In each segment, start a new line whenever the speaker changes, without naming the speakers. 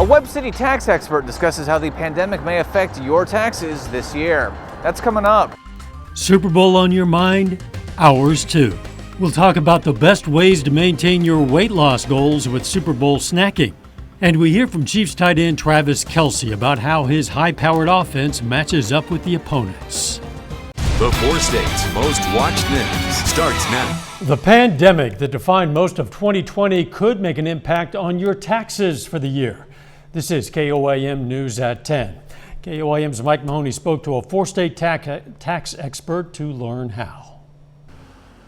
Webb City tax expert discusses how the pandemic may affect your taxes this year. That's coming up.
Super Bowl on your mind? Ours too. We'll talk about the best ways to maintain your weight loss goals with Super Bowl snacking. And we hear from Chiefs tight end Travis KELCE about how his high-powered offense matches up with the opponents.
The 4 states' most watched news starts now.
The pandemic that defined most of 2020 could make an impact on your taxes for the year. This is KOAM News at 10. KOAM's Mike Mahoney spoke to a 4-state tax expert to learn how.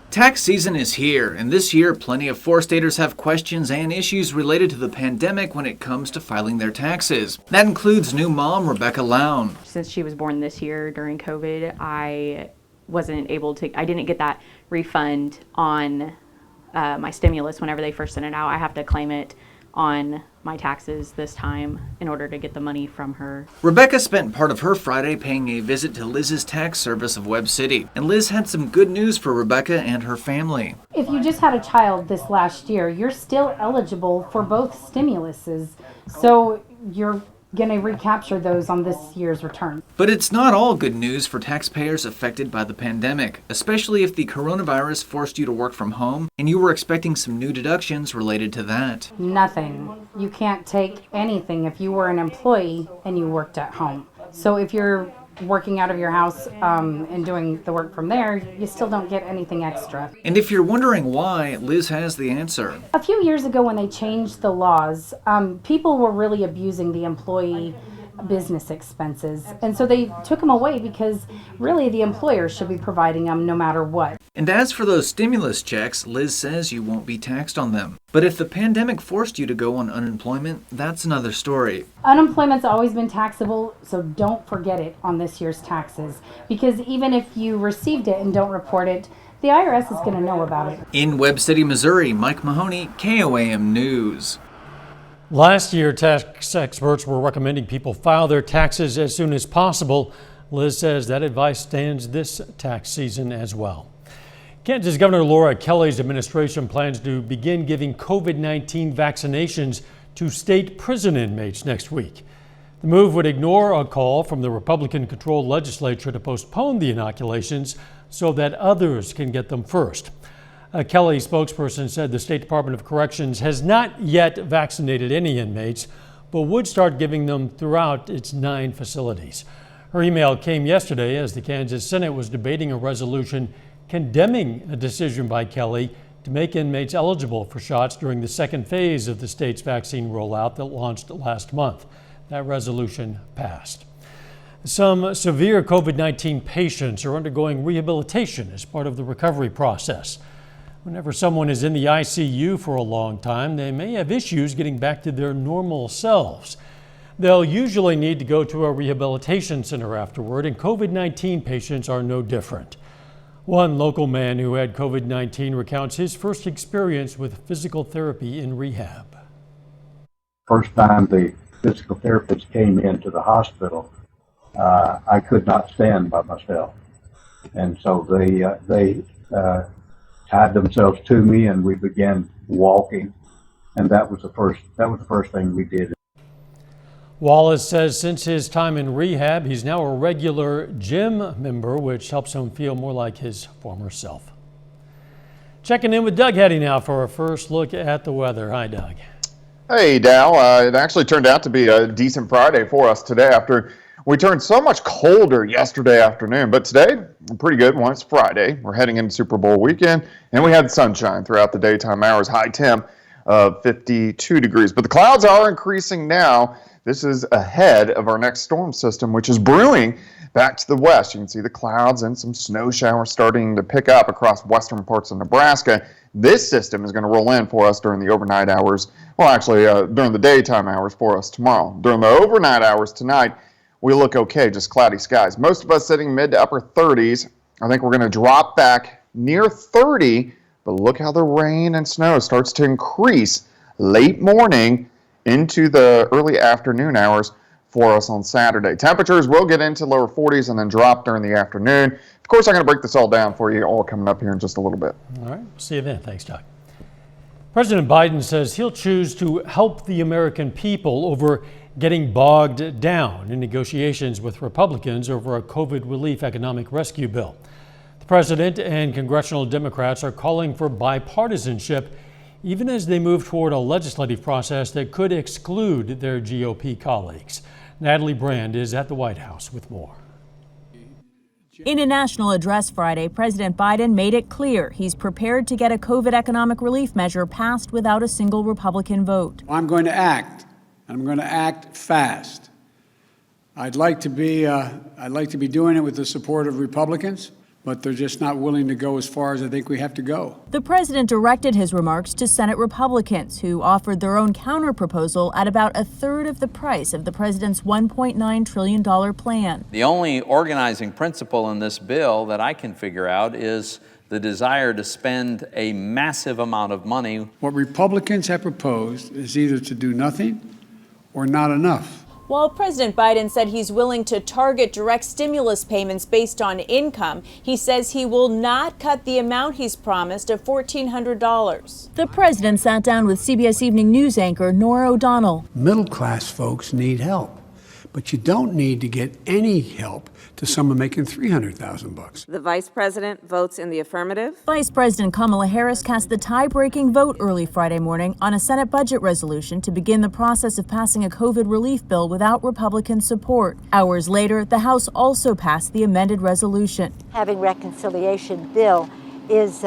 Tax season is here, and this year plenty of 4-staters have questions and issues related to the pandemic when it comes to filing their taxes. That includes new mom Rebecca Lown.
Since she was born this year during COVID, I didn't get that refund on my stimulus whenever they first sent it out. I have to claim it on my taxes this time in order to get the money from her.
Rebecca spent part of her Friday paying a visit to Liz's tax service of Webb City, and Liz had some good news for Rebecca and her family.
If you just had a child this last year, you're still eligible for both stimuluses, so you're going to recapture those on this year's return.
But it's not all good news for taxpayers affected by the pandemic, especially if the coronavirus forced you to work from home and you were expecting some new deductions related to that.
Nothing. You can't take anything if you were an employee and you worked at home. So if you're working out of your house and doing the work from there, you still don't get anything extra.
And if you're wondering why, Liz has the answer.
A few years ago when they changed the laws, people were really abusing the employee business expenses. And so they took them away because really the employer should be providing them no matter what.
And as for those stimulus checks, Liz says you won't be taxed on them. But if the pandemic forced you to go on unemployment, that's another story.
Unemployment's always been taxable, so don't forget it on this year's taxes. Because even if you received it and don't report it, the IRS is going to know about it.
In Webb City, Missouri, Mike Mahoney, KOAM News.
Last year, tax experts were recommending people file their taxes as soon as possible. Liz says that advice stands this tax season as well. Kansas Governor Laura Kelly's administration plans to begin giving COVID-19 vaccinations to state prison inmates next week. The move would ignore a call from the Republican-controlled legislature to postpone the inoculations so that others can get them first. A Kelly spokesperson said the State Department of Corrections has not yet vaccinated any inmates, but would start giving them throughout its 9 facilities. Her email came yesterday as the Kansas Senate was debating a resolution condemning a decision by Kelly to make inmates eligible for shots during the second phase of the state's vaccine rollout that launched last month. That resolution passed. Some severe COVID-19 patients are undergoing rehabilitation as part of the recovery process. Whenever someone is in the ICU for a long time, they may have issues getting back to their normal selves. They'll usually need to go to a rehabilitation center afterward, and COVID-19 patients are no different. One local man who had COVID-19 recounts his first experience with physical therapy in rehab.
First time the physical therapist came into the hospital, I could not stand by myself. And so they tied themselves to me and we began walking. And that was the first thing we did.
Wallace says since his time in rehab, he's now a regular gym member, which helps him feel more like his former self. Checking in with Doug Heddy now for our first look at the weather. Hi, Doug.
Hey, Dal. It actually turned out to be a decent Friday for us today after we turned so much colder yesterday afternoon. But today, pretty good once Friday. We're heading into Super Bowl weekend, and we had sunshine throughout the daytime hours, high temp of 52 degrees. But the clouds are increasing now. This is ahead of our next storm system, which is brewing back to the west. You can see the clouds and some snow showers starting to pick up across western parts of Nebraska. This system is going to roll in for us during the overnight hours. Well, actually, during the daytime hours for us tomorrow. During the overnight hours tonight, we look okay, just cloudy skies. Most of us sitting mid to upper 30s. I think we're going to drop back near 30, but look how the rain and snow starts to increase late morning into the early afternoon hours for us on Saturday. Temperatures will get into lower 40s and then drop during the afternoon. Of course, I'm going to break this all down for you all coming up here in just a little bit.
All right, see you then. Thanks, Doug. President Biden says he'll choose to help the American people over getting bogged down in negotiations with Republicans over a COVID relief economic rescue bill. The president and congressional Democrats are calling for bipartisanship, even as they move toward a legislative process that could exclude their GOP colleagues. Natalie Brand is at the White House with more.
In a national address Friday, President Biden made it clear he's prepared to get a COVID economic relief measure passed without a single Republican vote.
I'm going to act, and I'm going to act fast. I'd like to be doing it with the support of Republicans, but they're just not willing to go as far as I think we have to go.
The president directed his remarks to Senate Republicans, who offered their own counterproposal at about a third of the price of the president's $1.9 trillion plan.
The only organizing principle in this bill that I can figure out is the desire to spend a massive amount of money.
What Republicans have proposed is either to do nothing or not enough.
While President Biden said he's willing to target direct stimulus payments based on income, he says he will not cut the amount he's promised of $1,400. The president sat down with CBS Evening News anchor Norah O'Donnell.
Middle-class folks need help, but you don't need to get any help to someone making $300,000.
The vice president votes in the affirmative.
Vice President Kamala Harris cast the tie-breaking vote early Friday morning on a Senate budget resolution to begin the process of passing a COVID relief bill without Republican support. Hours later, the House also passed the amended resolution.
Having reconciliation bill is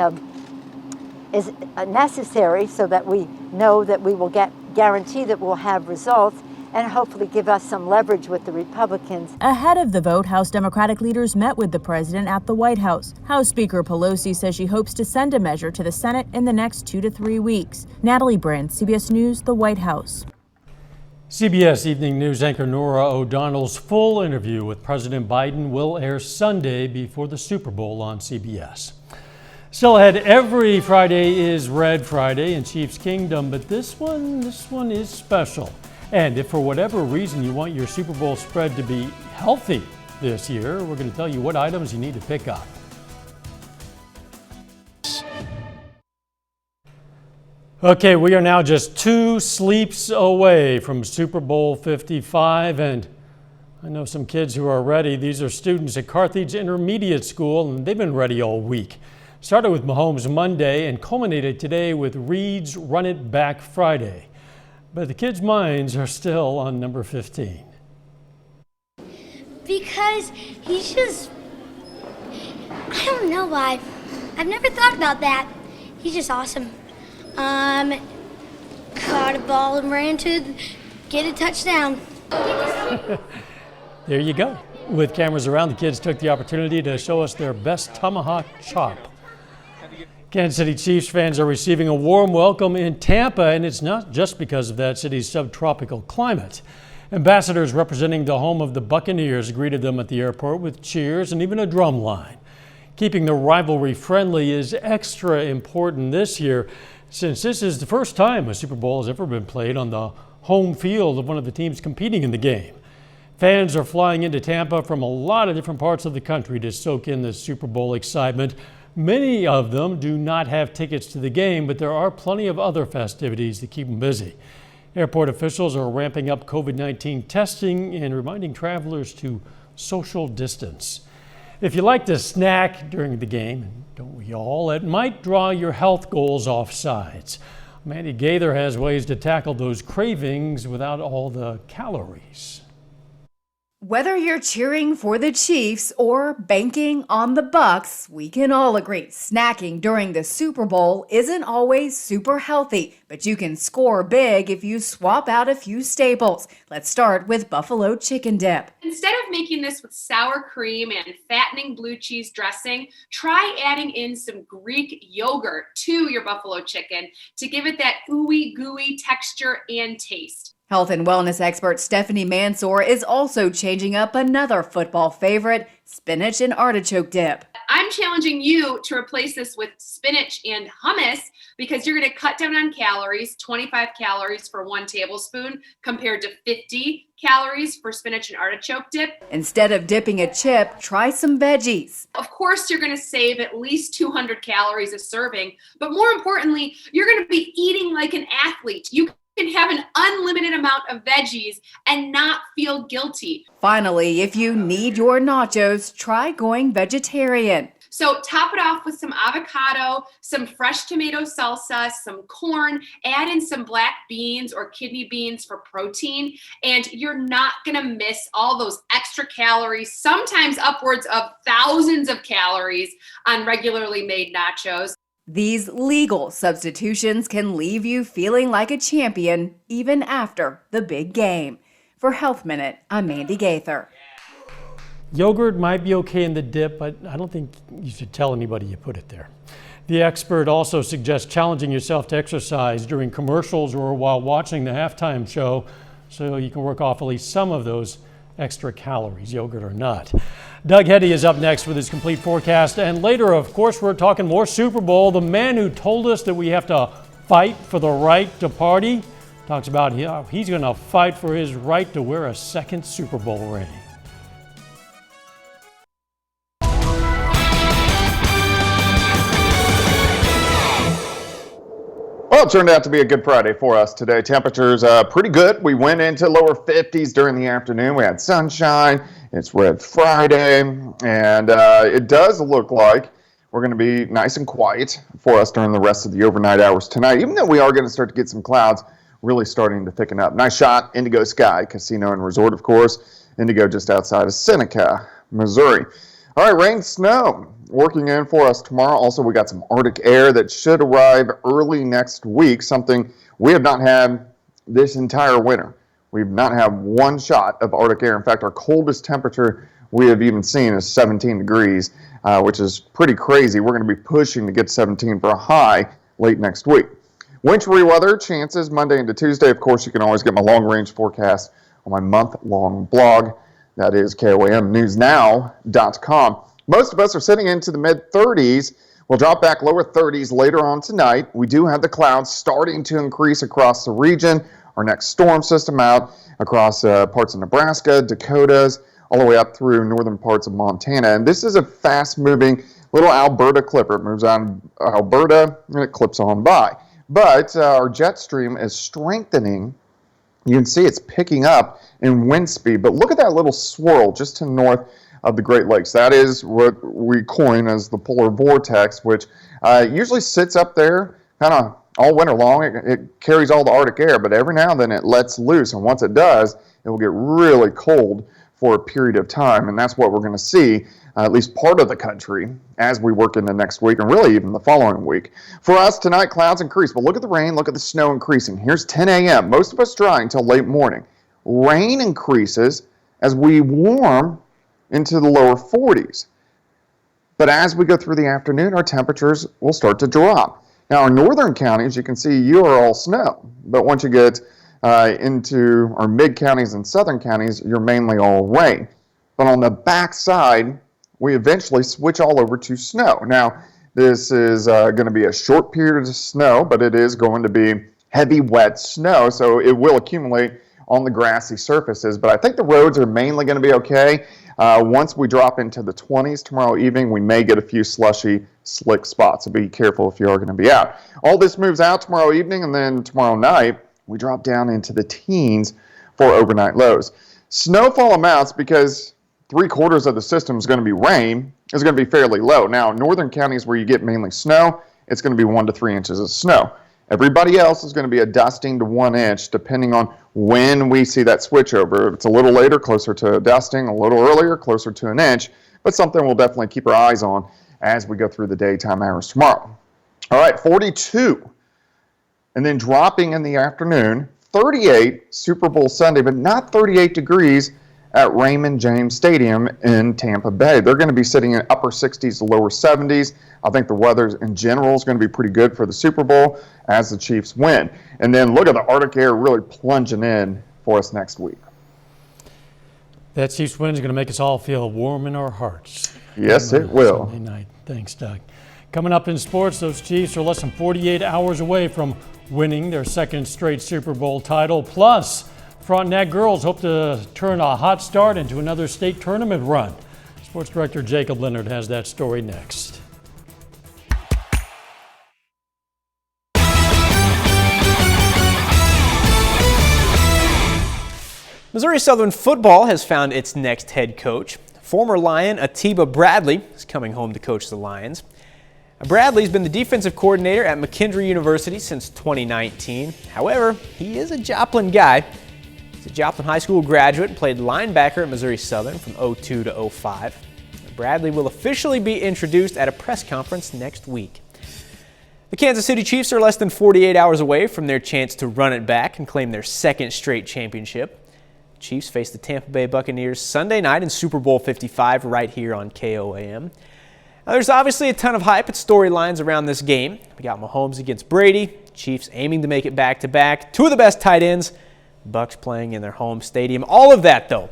necessary so that we know that we will guarantee that we'll have results, and hopefully give us some leverage with the Republicans.
Ahead of the vote, House Democratic leaders met with the president at the White House. House Speaker Pelosi says she hopes to send a measure to the Senate in the next 2 to 3 weeks. Natalie Brand, CBS News, the White House.
CBS Evening News anchor Norah O'Donnell's full interview with President Biden will air Sunday before the Super Bowl on CBS. Still ahead, every Friday is Red Friday in Chiefs Kingdom, but this one is special. And if for whatever reason you want your Super Bowl spread to be healthy this year, we're going to tell you what items you need to pick up. Okay, we are now just 2 sleeps away from Super Bowl 55, and I know some kids who are ready. These are students at Carthage Intermediate School, and they've been ready all week. Started with Mahomes Monday and culminated today with Reed's Run It Back Friday. But the kids' minds are still on number 15.
Because he's just, I don't know why. I've never thought about that. He's just awesome. Caught a ball and ran to get a touchdown.
There you go. With cameras around, the kids took the opportunity to show us their best tomahawk chop. Kansas City Chiefs fans are receiving a warm welcome in Tampa, and it's not just because of that city's subtropical climate. Ambassadors representing the home of the Buccaneers greeted them at the airport with cheers and even a drum line. Keeping the rivalry friendly is extra important this year, since this is the first time a Super Bowl has ever been played on the home field of one of the teams competing in the game. Fans are flying into Tampa from a lot of different parts of the country to soak in the Super Bowl excitement. Many of them do not have tickets to the game, but there are plenty of other festivities that keep them busy. Airport officials are ramping up COVID-19 testing and reminding travelers to social distance. If you like to snack during the game, and don't we all, it might draw your health goals off sides. Mandy Gaither has ways to tackle those cravings without all the calories.
Whether you're cheering for the Chiefs or banking on the Bucks, we can all agree snacking during the Super Bowl isn't always super healthy, but you can score big if you swap out a few staples. Let's start with buffalo chicken dip.
Instead of making this with sour cream and fattening blue cheese dressing, try adding in some Greek yogurt to your buffalo chicken to give it that ooey gooey texture and taste.
Health and wellness expert Stephanie Mansour is also changing up another football favorite, spinach and artichoke dip.
I'm challenging you to replace this with spinach and hummus because you're going to cut down on calories, 25 calories for 1 tablespoon compared to 50 calories for spinach and artichoke dip.
Instead of dipping a chip, try some veggies.
Of course, you're going to save at least 200 calories a serving, but more importantly, you're going to be eating like an athlete. You can have an unlimited amount of veggies and not feel guilty.
Finally, if you need your nachos, try going vegetarian.
So top it off with some avocado, some fresh tomato salsa, some corn, add in some black beans or kidney beans for protein, and you're not gonna miss all those extra calories, sometimes upwards of thousands of calories on regularly made nachos.
These legal substitutions can leave you feeling like a champion even after the big game. For Health Minute, I'm Mandy Gaither.
Yogurt might be okay in the dip, but I don't think you should tell anybody you put it there. The expert also suggests challenging yourself to exercise during commercials or while watching the halftime show so you can work off at least some of those extra calories, yogurt or not. Doug Heddy is up next with his complete forecast, and later, of course, we're talking more Super Bowl. The man who told us that we have to fight for the right to party talks about how he's going to fight for his right to wear a second Super Bowl ring.
Well, it turned out to be a good Friday for us today. Temperatures pretty good. We went into lower 50s during the afternoon. We had sunshine. It's Red Friday, and it does look like we're going to be nice and quiet for us during the rest of the overnight hours tonight, even though we are going to start to get some clouds really starting to thicken up. Nice shot, Indigo Sky Casino and Resort, of course. Indigo just outside of Seneca, Missouri. All right, rain, snow working in for us tomorrow. Also, we got some Arctic air that should arrive early next week, something we have not had this entire winter. We've not had one shot of Arctic air. In fact, our coldest temperature we have even seen is 17 degrees, which is pretty crazy. We're going to be pushing to get 17 for a high late next week. Wintry weather chances Monday into Tuesday. Of course, you can always get my long-range forecast on my month-long blog. That is KOAMnewsnow.com. Most of us are sitting into the mid-30s. We'll drop back lower 30s later on tonight. We do have the clouds starting to increase across the region. Our next storm system out across parts of Nebraska, Dakotas, all the way up through northern parts of Montana. And this is a fast-moving little Alberta clipper. It moves out of Alberta and it clips on by. But our jet stream is strengthening. You can see it's picking up in wind speed. But look at that little swirl just to the north of the Great Lakes. That is what we coin as the polar vortex, which usually sits up there kind of all winter long. It carries all the Arctic air, but every now and then it lets loose, and once it does, it will get really cold for a period of time, and that's what we're going to see, at least part of the country, as we work into next week, and really even the following week. For us tonight, clouds increase, but look at the rain, look at the snow increasing. Here's 10 a.m. Most of us dry until late morning. Rain increases as we warm into the lower 40s. But as we go through the afternoon, our temperatures will start to drop. Now, our northern counties, you can see you are all snow. But once you get into our mid counties and southern counties, you're mainly all rain. But on the back side, we eventually switch all over to snow. Now, this is going to be a short period of snow, but it is going to be heavy, wet snow, so it will accumulate on the grassy surfaces. But I think the roads are mainly going to be okay. Once we drop into the 20s tomorrow evening, we may get a few slushy, slick spots, so be careful if you are going to be out. All this moves out tomorrow evening, and then tomorrow night, we drop down into the teens for overnight lows. Snowfall amounts, because 3/4 of the system is going to be rain, is going to be fairly low. Now, northern counties where you get mainly snow, it's going to be 1 to 3 inches of snow. Everybody else is going to be a dusting to 1 inch, depending on when we see that switch over. If it's a little later, closer to a dusting, a little earlier, closer to an inch, but something we'll definitely keep our eyes on as we go through the daytime hours tomorrow. All right, 42, and then dropping in the afternoon, 38 Super Bowl Sunday, but not 38 degrees at Raymond James Stadium in Tampa Bay. They're going to be sitting in upper 60s to lower 70s. I think the weather in general is going to be pretty good for the Super Bowl as the Chiefs win. And then look at the Arctic air really plunging in for us next week.
That Chiefs win is going to make us all feel warm in our hearts.
Yes, it will.
Sunday night. Thanks, Doug. Coming up in sports, those Chiefs are less than 48 hours away from winning their second straight Super Bowl title. Plus, Frontenac girls hope to turn a hot start into another state tournament run. Sports Director Jacob Leonard has that story next.
Missouri Southern football has found its next head coach. Former Lion Atiba Bradley is coming home to coach the Lions. Bradley's been the defensive coordinator at McKendree University since 2019. However, he is a Joplin guy. He's a Joplin High School graduate and played linebacker at Missouri Southern from 02 to 05. Bradley will officially be introduced at a press conference next week. The Kansas City Chiefs are less than 48 hours away from their chance to run it back and claim their second straight championship. Chiefs face the Tampa Bay Buccaneers Sunday night in Super Bowl 55 right here on KOAM. Now, there's obviously a ton of hype and storylines around this game. We got Mahomes against Brady, Chiefs aiming to make it back-to-back, two of the best tight ends, Bucs playing in their home stadium. All of that, though,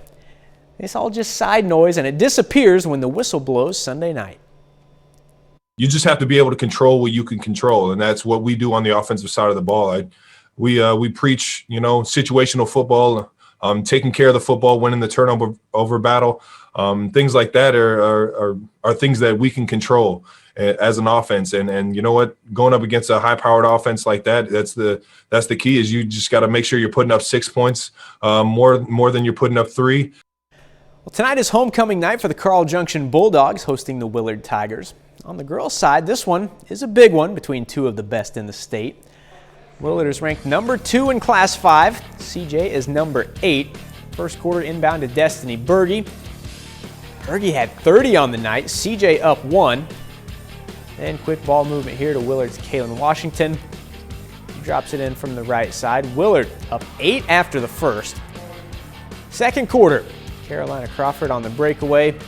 it's all just side noise, and it disappears when the whistle blows Sunday night.
You just have to be able to control what you can control, and that's what we do on the offensive side of the ball. We preach, situational football, taking care of the football, winning the turnover battle. Things like that are things that we can control as an offense. And you know what? Going up against a high-powered offense like that, that's the key. Is you just got to make sure you're putting up 6 points more than you're putting up 3.
Well, tonight is homecoming night for the Carl Junction Bulldogs hosting the Willard Tigers. On the girls' side, this one is a big one between two of the best in the state. Willard is ranked number 2 in Class 5. CJ is number 8. First quarter inbound to Destiny Berge. Berge had 30 on the night. CJ up 1. And quick ball movement here to Willard's Kaylin Washington. Drops it in from the right side. Willard up 8 after the first. Second quarter, Carolina Crawford on the breakaway.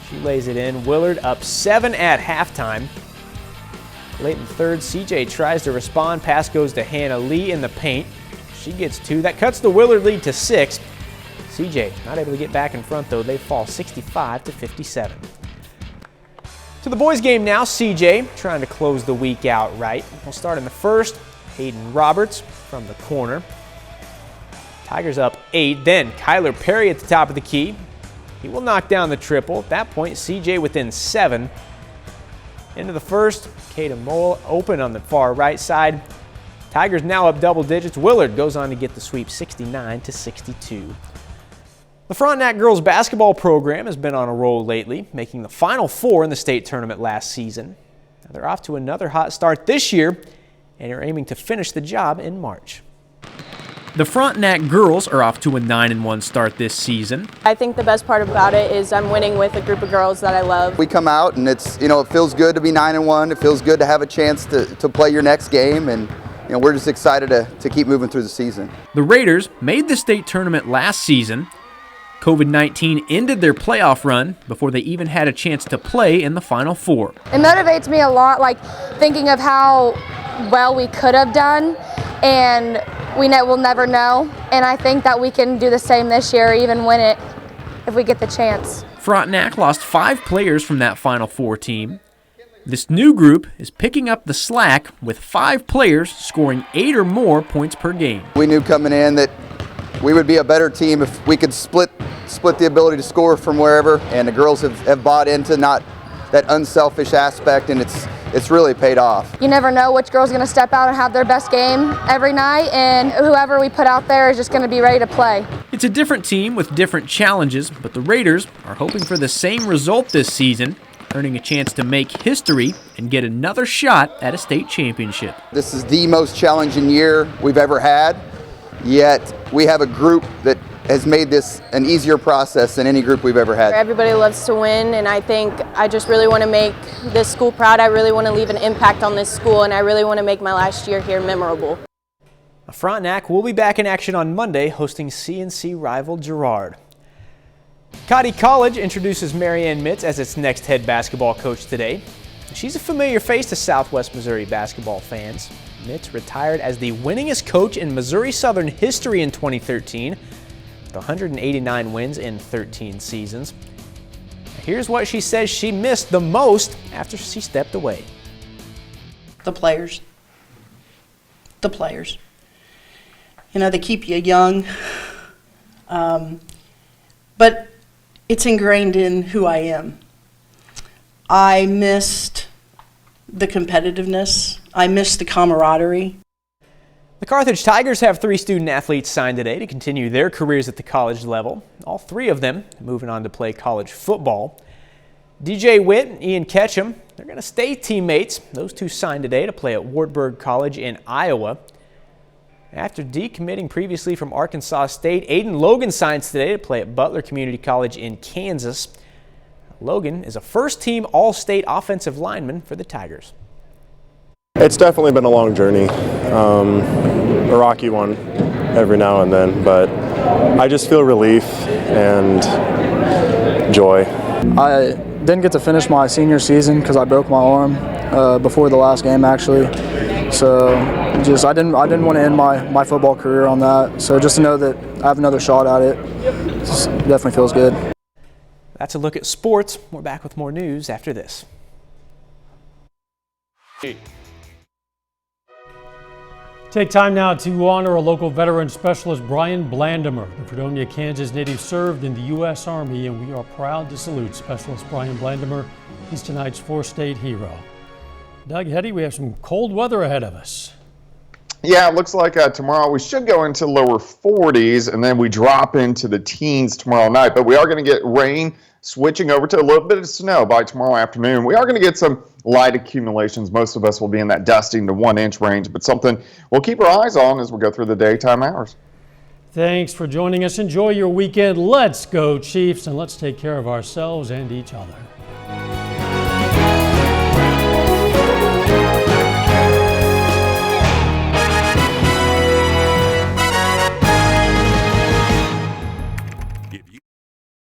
She lays it in. Willard up 7 at halftime. Late in the third, CJ tries to respond. Pass goes to Hannah Lee in the paint. She gets 2. That cuts the Willard lead to 6. CJ not able to get back in front, though. They fall 65 to 57. To the boys' game now. CJ trying to close the week out right. We'll start in the first. Hayden Roberts from the corner. Tigers up 8. Then Kyler Perry at the top of the key. He will knock down the triple. At that point, CJ within 7. Into the first, Kata Mole open on the far right side. Tigers now up double digits. Willard goes on to get the sweep 69 to 62. The Frontenac girls basketball program has been on a roll lately, making the Final Four in the state tournament last season. Now they're off to another hot start this year and are aiming to finish the job in March. The Frontenac girls are off to a 9-1 start this season.
I think the best part about it is I'm winning with a group of girls that I love.
We come out and it feels good to be 9-1. It feels good to have a chance to play your next game, and we're just excited to keep moving through the season.
The Raiders made the state tournament last season. COVID-19 ended their playoff run before they even had a chance to play in the Final Four.
It motivates me a lot, thinking of how well we could have done, and we'll never know. And I think that we can do the same this year, even win it if we get the chance.
Frontenac lost 5 players from that Final Four team. This new group is picking up the slack with 5 players scoring 8 or more points per game.
We knew coming in that we would be a better team if we could split the ability to score from wherever, and the girls have bought into not that unselfish aspect, and it's really paid off.
You never know which girl's going to step out and have their best game every night, and whoever we put out there is just going to be ready to play.
It's a different team with different challenges, but the Raiders are hoping for the same result this season, earning a chance to make history and get another shot at a state championship.
This is the most challenging year we've ever had, yet we have a group that has made this an easier process than any group we've ever had.
Everybody loves to win, and I think I just really want to make this school proud. I really want to leave an impact on this school, and I really want to make my last year here memorable.
Frontenac will be back in action on Monday, hosting CNC rival Girard. Cotty College introduces Marianne Mitz as its next head basketball coach today. She's a familiar face to Southwest Missouri basketball fans. Mitz retired as the winningest coach in Missouri Southern history in 2013, with 189 wins in 13 seasons. Here's what she says she missed the most after she stepped away.
The players. The players. You know, they keep you young, but it's ingrained in who I am. I missed the competitiveness. I missed the camaraderie.
The Carthage Tigers have 3 student athletes signed today to continue their careers at the college level. All 3 of them moving on to play college football. DJ Witt and Ian Ketchum, they're going to stay teammates. Those 2 signed today to play at Wartburg College in Iowa. After decommitting previously from Arkansas State, AIDEN Logan signs today to play at Butler Community College in Kansas. Logan is a first-team All-State offensive lineman for the Tigers.
It's definitely been a long journey, a rocky one every now and then, but I just feel relief and joy.
I didn't get to finish my senior season because I broke my arm before the last game, actually. So just I didn't want to end my football career on that. So just to know that I have another shot at it, just definitely feels good.
That's a look at sports. We're back with more news after this.
Take time now to honor a local veteran specialist, Brian Blandamer. The Fredonia, Kansas native served in the U.S. Army, and we are proud to salute Specialist Brian Blandamer. He's tonight's 4-state hero. Doug, Hetty, we have some cold weather ahead of us.
Yeah, it looks like tomorrow we should go into lower 40s, and then we drop into the teens tomorrow night. But we are going to get rain switching over to a little bit of snow by tomorrow afternoon. We are going to get some light accumulations. Most of us will be in that dusting to 1-inch range, but something we'll keep our eyes on as we go through the daytime hours.
Thanks for joining us. Enjoy your weekend. Let's go, Chiefs, and let's take care of ourselves and each other.